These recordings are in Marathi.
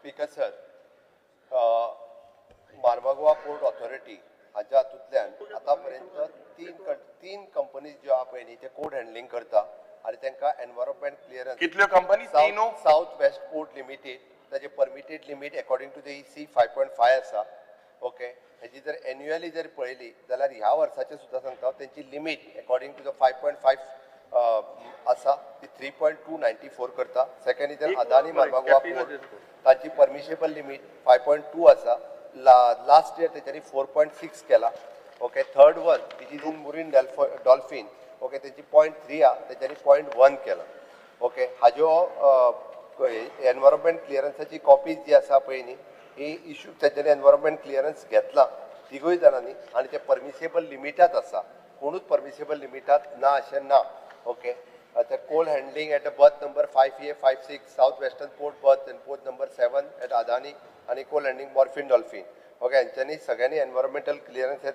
Speaker sir, Marmagoa port authority हाच्या हातूंतल्यान आतापर्यंत तीन कंपनीज ज्यो आहा पळय न्ही ते कोड हँडलिंग करता आनी तांकां एनवायरमेंट क्लियरन्स कितल्यो कंपनी तीन साउथ वेस्ट पोर्ट लिमिटेड ताजे permitted limit according to the EC 5.5 आसा. ओके, हेजी जर एन्युअली जर पळयली जाल्यार ह्या वर्साचे सुद्दां सांगता तेंची लिमिट अकॉर्डिंग टू द 5.5 आसा ती 3.294 करता. सेकंड जर अदानी मार्मागोवा पोर्ट ताची परमिशेबल लिमिट 5.2 आसा. लास्ट इयर तेच्यानी 4.6 केला. Okay, third one which is in मुरीन dolphin, okay, तेची 0.3 आहा तेच्यानी 0.1 केला. ओके, हाज्यो एनवायरमेंट क्लियरन्साची कॉपीज जी आसा पळय न्ही ही इश्यू तेच्यानी एनवायरमेंट क्लियरन्स घेतला तिगूय जाणांनी आनी ते परमिसेबल लिमिटात आसा. कोणूच परमिसेबल लिमिटात ना अशें ना. Okay, the coal handling at the berth number 5A, 5-6, southwestern port berth and port number 7 at Adani and coal handling morphine dolphin. Okay, यांच्यानी सगळ्यांनी एनवायरमेंटल क्लियरन्स हे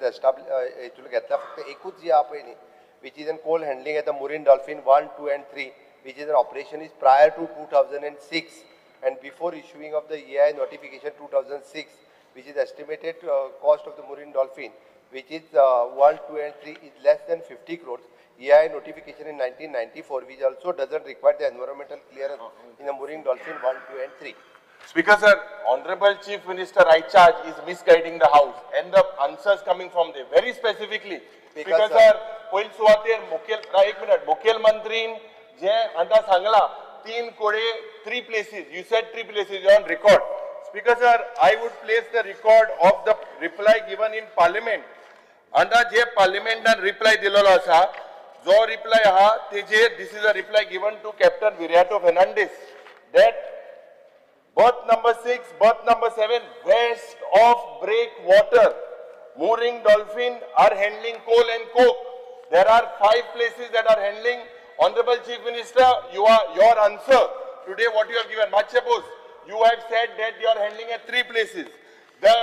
हेतून घेतला. फक्त एकूच जी आहा पळय न्ही which is in coal handling at the Marine Dolphin 1, 2 and 3, which is an operation is prior to 2006 and before issuing of the EI notification 2006, which is estimated cost of the Marine Dolphin, which is 1, 2 and 3 is less than 50 crores. EI notification in 1994, which also doesn't require the environmental clearance in the Marine Dolphin 1, 2 and 3. Speaker sir, Honorable Chief Minister right charge is misguiding the House and the answers coming from there very specifically. Speaker sir, पहिले सुवातेर मुखेल मंत्रीन जे आता सांगला 3 कोडे 3 places, you said 3 places on record. Speaker sir, I would place the record of the reply given in Parliament. आता जे Parliamentan reply दिलेलो आसा, जो reply आहा तेजेर this is a reply given to Captain Viriato Fernandez that berth number 6, berth number 7 west of breakwater, mooring dolphin are handling coal and coke. There are 5 places that are handling. Honorable Chief Minister, your answer today what you have given, much suppose you have said that you are handling at 3 places. The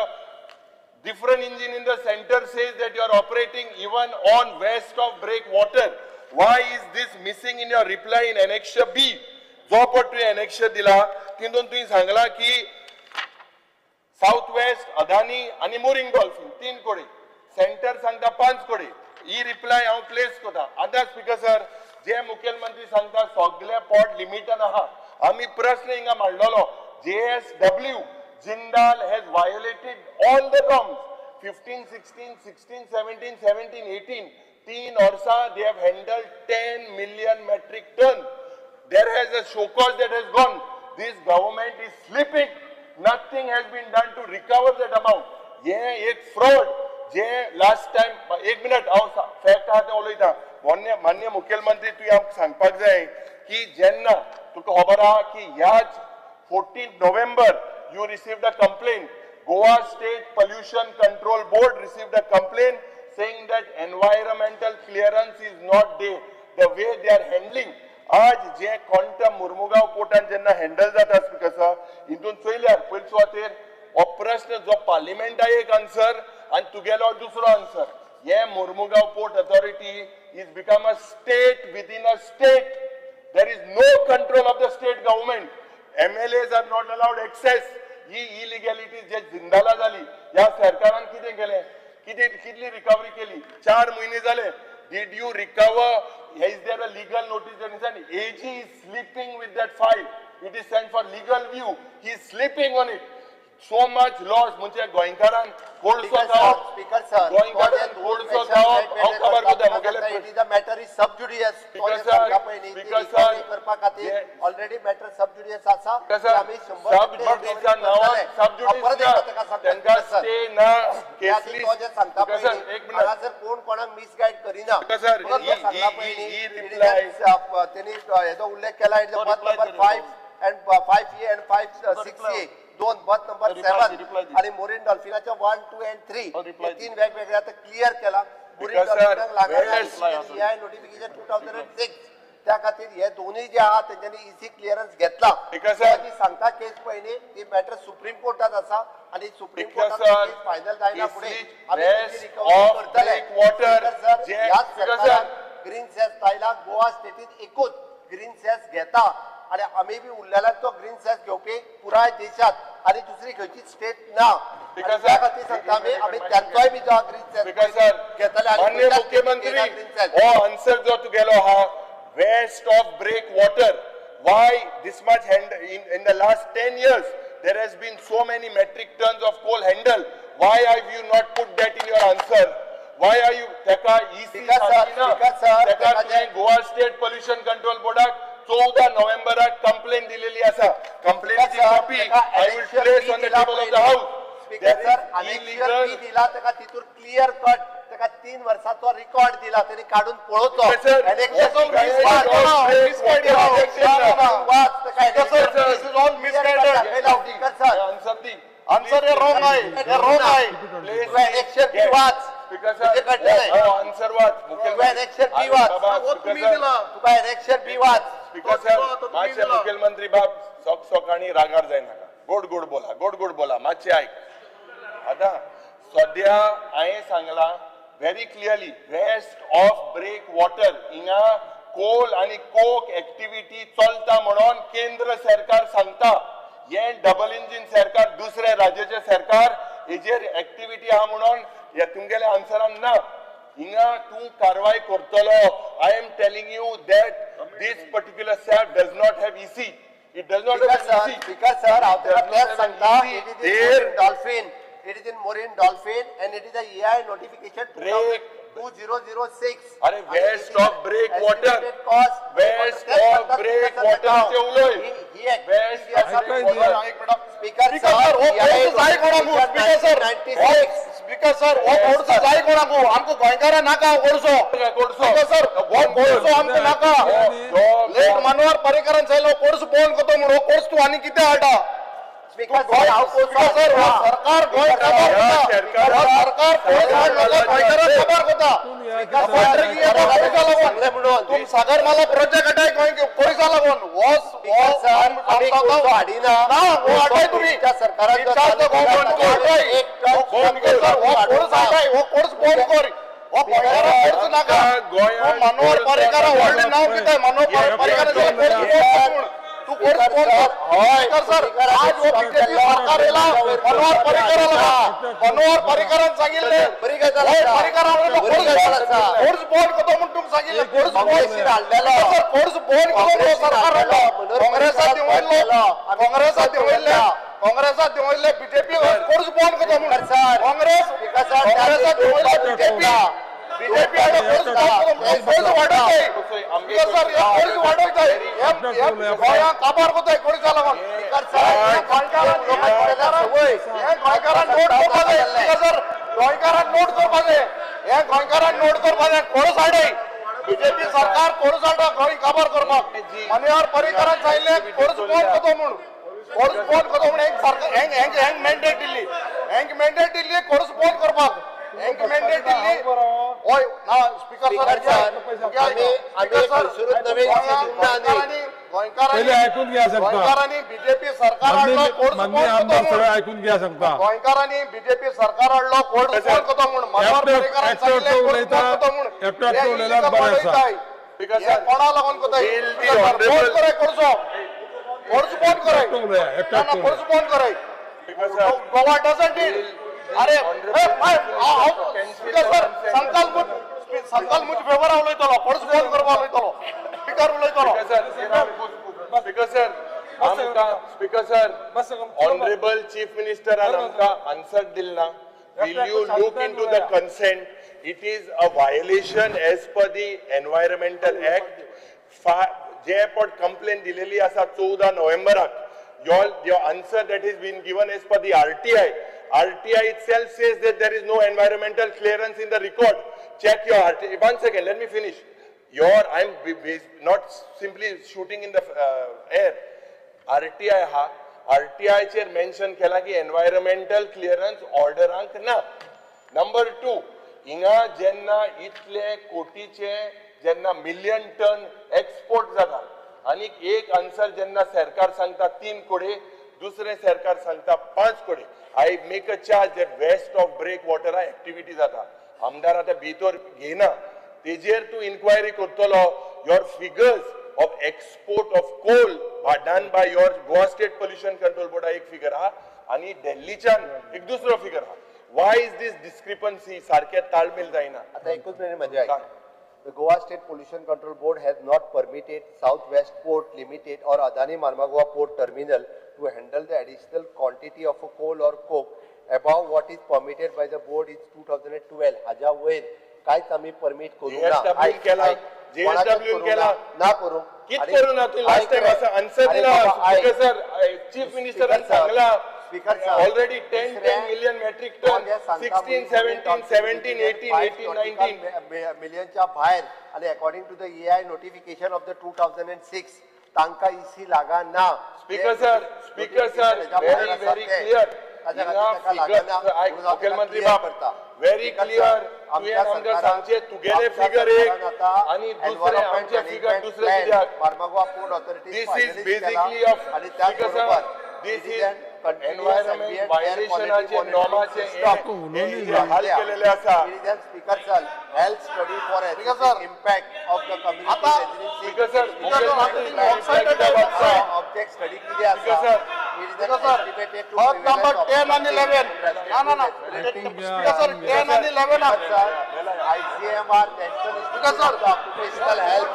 different engine in the center says that you are operating even on west of breakwater. Why is this missing in your reply in annexure B? जो पट annexure दिला तितून तुम्ही सांगला की साउथ वेस्ट अदानी आणि मोरिंग डॉल्फिन 3 कोडे, सेंटर सांगता 5 कोडे. ही रिप्लाय हांव प्लेस करता. आता स्पीकर सर, जे मुखेलमंत्री सांगता सगळे पोर्ट लिमिटान आहा. आम्ही प्रश्न हिंगा मांडलेलो JSW Jindal has violated all the norms 15, 16, 16, 17, 17, 18. 3 Varsha they have handled 10 million metric ton. There has a show cause that has gone. This government is sleeping. Nothing has been done to recover that amount. ये एक fraud. जे लास्ट टाइम 1 मिनिट हांव फॅक्ट आहा ते उलयता. मान्य मुखेलमंत्री तुवें आमकां सांगपाक जाय की जेन्ना तुका खबर आहा की ह्याच 14 November you received a complaint. Goa State Pollution Control Board received a complaint saying that environmental clearance is not there. The way they are handling आज जे क्वांटम मुर्मुगांव पोर्टान जेन्ना हँडल जाता स्पीकर सर, हितून चोयल्यार पयली सुवातेर हो प्रश्न जो पार्लिमेंटा एक आन्सर आणि तुगेलो दुसरो आन्सर. हे Mormugao port authority is become a state within a state. There is no control of the state government. MLAs are not allowed access. ही इलिगॅलिटी जे जिंदाला झाली या सरकारान कितें केलें, कितली रिकवरी केली? 4 महिने झाले. Did you recover? Is there a legal notice that is sent? AG is sleeping with that file. It is sent for legal view. He is sleeping on it. So much loss. म्हणजे गोंयकारान कोळसो गाव स्पीकर सर, गोंयकारान कोळसो गाव हांव खबर करता मुगेले it is a matter is sub judicious. Speaker sir करपा खातीर ऑलरेडी मॅटर सब जुडिशियस आसा. आमी 100% सब जुडिशियस नाव सब जुडिशियस त्यांका स्टे ना केसली जे सांगता पळय एक मिनिट हांगासर कोण कोणाक मिसगाईड करिना. सर ही रिप्लाय त्यांनी हेजो उल्लेख केला it is birth number 5 and 5A and 5-6A. 2 birth number 7 आणि मोरीन डॉल्फिनाच्या 1, 2 and 3 हे 3 वेगवेगळे आता क्लियर केला. मोरीन डॉल्फिनाक लागणारे EI नोटिफिकेशन 2006 त्या खातीर हे दोन्ही जे आहा त्यांनी EC क्लिअरन्स घेतला. जी सांगता केस पळयली ती मॅटर सुप्रीम कोर्टात आसा आणि सुप्रीम कोर्टात केस फायनल जायना फुडें आमी रिकवरी करतले. ह्याच सरकारान ग्रीन सेस लायला. गोवा स्टेटीत एकूच ग्रीन सेस घेता आणि आम्ही बी उरलेला तो ग्रीन सेस घेवपी पुराय देशात आणि दुसरी खंयची स्टेट ना. Because त्या खातीर सांगता आमी त्यांचोय बी जो ग्रीन सेल Because sir, घेतले आनी माननीय त्याच मुख्यमंत्री ग्रीन सेल. हो आन्सर जो तुगेलो हा west of break water, why this much in the last 10 years there has been so many metric tons of coal handle, why have you not put that in your answer? Why are you teka EC Because sir, teka तुम्ही गोवा स्टेट पोल्युशन कंट्रोल बोर्डाक 14 नोव्हेंबराक कंप्लेंट दिलेली असा. कंप्लेंटची copy I will place on the table of the house. Speaker There sir is अनेक illegal. दिला तेका तितूर क्लियर कट तेका 3 वर्षाचो रेकॉर्ड दिला त्यांनी काढून पळोवचो. Sir, Election also fee misguided. वाच. Misguided. वाच. तेका election Sir, fee this is all misguided. Speaker sir Answer the answer हे रॉंग आहे. हे रॉंग आहे. Please. Tu election fee watch. Because तुझे कळतंय. आन्सर वाच तुका election fee वाच. तुका election fee वाच. मातशे मुखेलमंत्री बाब सोकाणी रागार जाय नाका. गोड गोड बोला मातशे आयक. आता सध्या हांवें सांगला very clearly west of breakwater हिंगा कोल आणि कोक एक्टिविटी चलता म्हणून केंद्र सरकार सांगता. हे डबल इंजिन सरकार दुसरे राज्याचे सरकार हेजेर एक्टिविटी आहा म्हणून हे तुमगेल्या आन्सरान ना. हिंगा तू कारवाई करतलो. I am telling you that this particular SAP does not have EC. It does not have EC. Speaker sir, हांव तेका Does not तेच have सांगता. EC. It is There- in dolphin. It is in marine dolphin and it is a EI notification Break. 2006. अरे west of break water. Cost. West of break water चे उलोय. West of break water. Speaker sir, हो कोर्स जाय कोणाकू स्पीकर सर 96. स्पीकर सर हो कोर्स जाय कोणाकू आमको गोंयकारा नाका कोर्सो स्पीकर सर हो कोर्सो आमको नाका लेट मनोहर पर्रीकरान सांगलो कोर्स बंद करतो म्हणून कोर्स तू आनी कितें हाडटा Speaker sir, हांव स्पीकर सर हो सरकार गोंय काबार करता सरकार कोर्स हाडलो गोंयकारा काबार करता सांगले म्हणून तुम सागरमाला प्रोजेक्ट हाडाय गोंय कोर्सा लागून आम्ही कोर्स हाडिना. ना हो हाडाय तुम्ही त्या सरकारान जो Recharge the government को हटाई. एक टन स्पीकर सर वो कोर्स हाडाय वो कोर्स बंद कर वो गोंयकारा कोर्स नाका गोंयान तू मनोहर पर्रीकार व्हडलें नांव कितें मनोहर पर्रीकाराचें कोर्स बंद कर तू कोर्स बंद कर स्पीकर सर आज वो बीजेपी सरकार येला मनोहर पर्रीकारान सांगिल्लें पर्रीकारान कोर्स बंद करतो म्हूण तुमकां सांगिल्लें कोर्स काँग्रेसीन हाडलेलो. कोर्स बंद करून सरकार हाडलो काँग्रेसात देंवयल्ले बीजेपी कोर्स बंद करतो म्हूण काँग्रेस बीजेपी कोर्स वाडयताय सर कोर्स वाडयताय गोंयांक काबार कोताय कोर्सा लागून गोंयकारान नोट करपा जाय सर गोंयकारान नोट करपा जाय हे गोंयकारान नोट करपा जाय कोर्स हाडय बीजेपी सरकार कोर्स हाडटा गोंय काबार करपाक मनोहर पर्रीकारान सांगिल्लें कोर्स बंद करतो म्हूण कोर्स बंद करतो म्हूण हेंक मॅन्डेट दिल्ली कोर्स बंद करपाक हेंक मॅन्डेट दिल्ली ओय ना स्पीकर पहिले ऐकून घ्या सांगता गोंयकारांनी बीजेपी सरकार हाडलो कोर्स बंद माननीय आमदार करतो सगळे ऐकून घ्या सांगता गोंयकारांनी बीजेपी सरकार हाडलो कोर्स बंद करतो म्हूण मनोहर पर्रीकारान सांगिल्लें कोर्स बंद करतो म्हूण एकटो उलयल्यार बरें आसा. हे कोणा लागून कोताय बंद करे कोर्सो कोर्स बंद करे कोर्स बंद करे गोवा डजंट नीड अरे स्पीकर सर संकाल मुझ फेवर उलयतलो कोर्स बंद करपा उलयतलो स्पीकर उलयतलो Speaker sir, Honorable Chief Minister आमका answer दिलना. Will you look into the consent? It is a violation as per the Environmental Act. जे पट complaint दिलेली असा 14 नोव्हेंबराक. Your answer that has been given as per the RTI. RTI itself says that there is no environmental clearance in the record. Check your RTI. 1 second, let me finish. I'm not simply shooting in the air. RTI हा RTI चेर मेन्शन केला की एन्व्हायरमेंटल क्लिअरन्स ऑर्डरांक ना. नंबर 2 हिंगा जेन्ना इतले कोटीचे जेन्ना मिलियन टन एक्सपोर्ट जाता आणि एक आन्सर जेन्ना सरकार सांगता 3 कोटी दुसरे सरकार सांगता 5 कोटी. I make a charge that west of breakwater activity जाता. आमदार आता भितर घेना तेजेर तू इन्क्वायरी करतलो. Your figures of export of coal done by your Goa State Pollution Control Board एक figure हा आणि दिल्लीच्यान एक दुसरो figure हा. Why is this discrepancy? सारखे ताळमेळ जायना. आता एकूच मिनिट मध्ये ऐका. The Goa State Pollution Control Board has not permitted Southwest Port Limited or Adani Marmagua Port Terminal to handle the additional quantity of coal or coke above what is permitted by the board in 2012. हाज्या वयर कांयच आमी परमिट करूंक ना. JSW केला, JSW केला. ना करूं. कित करू ना तू लास्ट टाइम असा आन्सर दिला स्पीकर सर चीफ मिनिस्टरान सांगला already 10 million metric ton 16 17 17 18 18 19 मिलियनच्या भायर आणि according to the AI notification of the 2006 तांका EC लागा ना. Speaker sir very very clear मुख्यमंत्री बाप very clear आमच्या सांगचे तुगेले फिगर एक आणि दुसरे आमचे फिगर दुसरे कित्याक Marmagao port authority this is basically of speaker sir this is environment violationचे नॉर्माचे हाल केलेले आसा. Speaker sir health study for impact of the community speaker sir object study किती आसा Vote number 10 and 11. No. Speaker sir, 10 and 11 are. ICMR National Institute of Occupational Health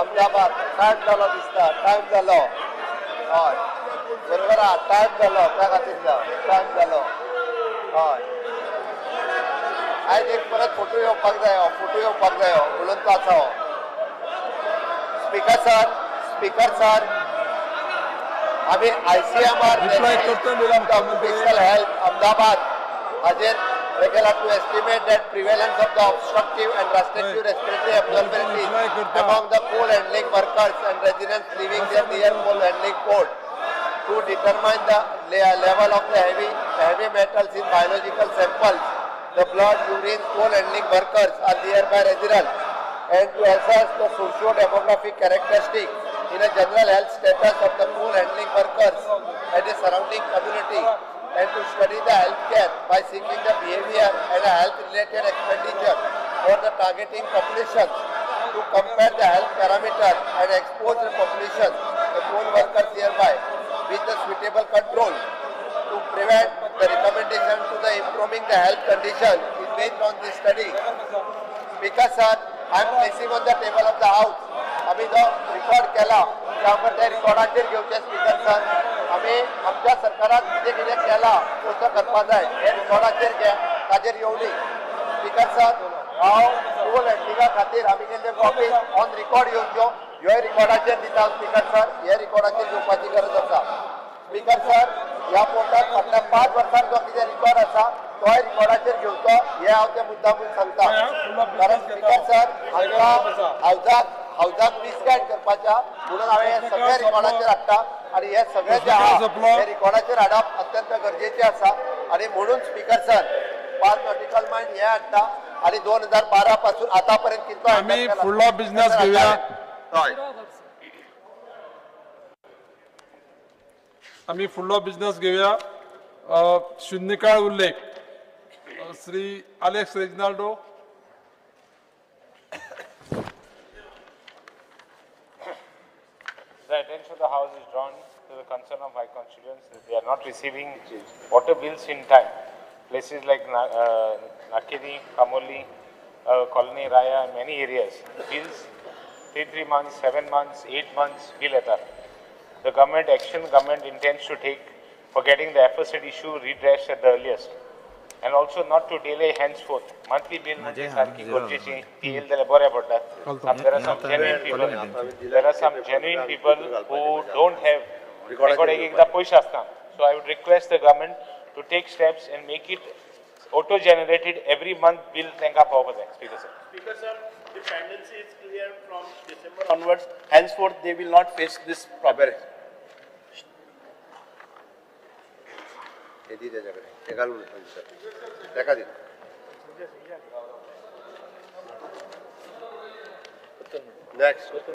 Ahmedabad time झालो दिसता टाइम झालो हय बरोबर आहा टाइम झालो त्या खातीर टाइम झालो हय आयज एक परत फोटो येवपाक जायो म्हणून तो आसा स्पीकर सर आम्ही ICMR National Health Ahmedabad हाजेर regular to estimate that prevalence of the obstructive and restrictive respiratory abnormalities among the coal handling workers and residents living near coal handling port to determine the level of the heavy metals in biological samples, the blood, urine, coal handling workers are nearby residents, and to assess the socio-demographic characteristics in a general health status of the coal handling workers and the surrounding community, and to study the healthcare by seeking the behavior and health-related expenditure for the targeting populations, to compare the health parameters and expose the population, the coal workers nearby, with the suitable control, to prevent the recommendation to the improving the health condition is based on this study. Speaker sir, I am placing on the table of the house. आम्ही जो रिकॉर्ड केला त्या रिकॉर्डाचेर घेवचे स्पीकर सर आम्ही आमच्या सरकारान कितें केला तसो करपा जाय हे रिकॉर्डाचेर घे ताजेर येवली स्पीकर सर हांव कोल हँडलिंगा खातीर आमी केल्ले कॉपी ऑन रिकॉर्ड येवच्यो ह्योय रिकॉर्डाचेर दिता स्पीकर सर हे रिकॉर्डाचेर घेवपाची गरज आसा स्पीकर सर ह्या पोर्टाक फाटल्या 5 वर्सांक जो कितें रिकॉर्ड आसा तोय रिकॉर्डाचेर घेवचो हे हांव ते मुद्दामून सांगता कारण स्पीकर सर हांगा हाऊजाक मिसगायड करपाच्या म्हणून हांवें हे सगळे रिकॉर्डाचेर हाडटा आणि हे सगळे जे आहा हे रिकॉर्डाचेर हाडप अत्यंत गरजेचे आसा आणि म्हणून स्पीकर सर 5 नॉटिकल माइल हे हाडटा आणि 2012 पासून आतापर्यंत कितलो आम्ही फुडलो बिझनेस घेऊया आम्ही फुडलो बिझनेस घेऊया शून्यकाळ उल्लेख Shri Alex Reginaldo The attention of the House is drawn to the concern of my constituents that they are not receiving water bills in time. Places like Nakedi, Kamoli, Colony, Raya, and many areas. Bills 3 months, 7 months, 8 months, bill letter. The government intends to take for getting the aforesaid issue redressed at the earliest. And also not to delay henceforth. Monthly bill सारखी गरजेची ती येईल जाल्यार बरें पडटा. There are some genuine people who don't have record एकदा पयशे आसता. So I would request the government to take steps and make it auto-generated every month bill तांकां पावपाक जाय. Speaker sir. Speaker sir, the tendency is clear from December onwards. Henceforth, they will not face this problem. Next.